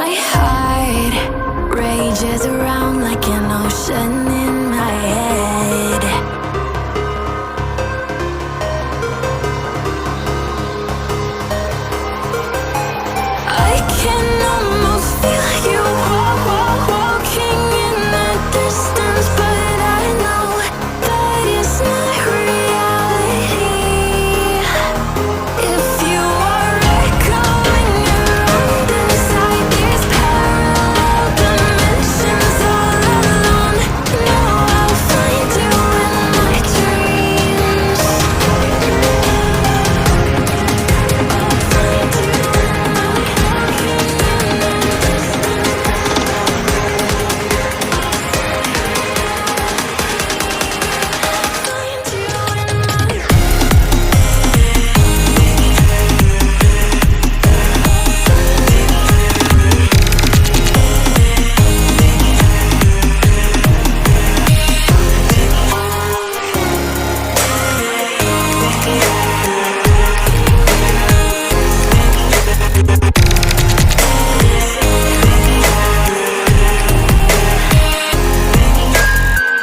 My heart rages around like an ocean in my head. I can almost feel you walking in the distance, but I know that it's not reality. If you are echoing around inside these parallel dimensions all alone, know I'll find you in my dreams.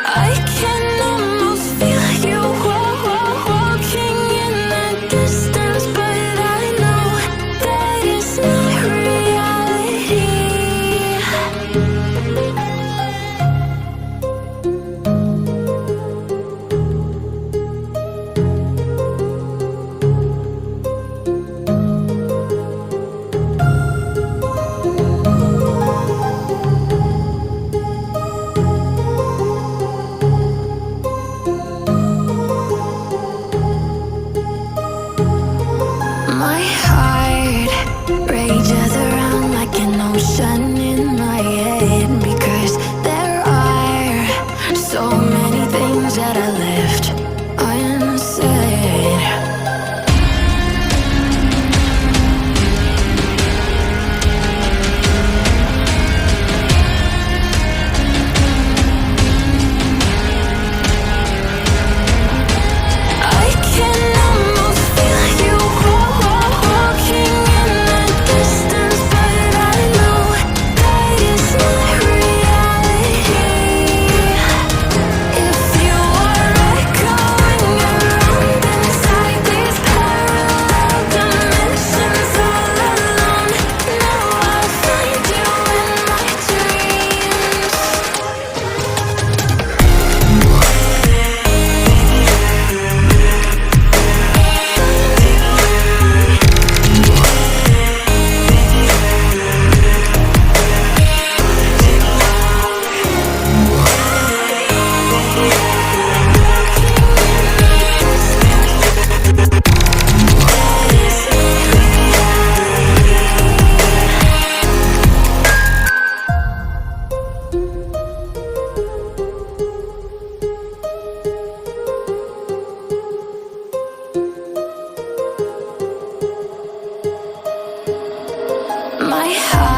I can almost feel you walking in the distance, but I know that it's not reality. My heart rages around like an ocean in my head, because there are so many things that I left unsaid. I can almost feel you walking in the distance, but I know that it's not reality. If you are echoing around inside these parallel dimensions all alone, know I'll find you in my dreams. My heart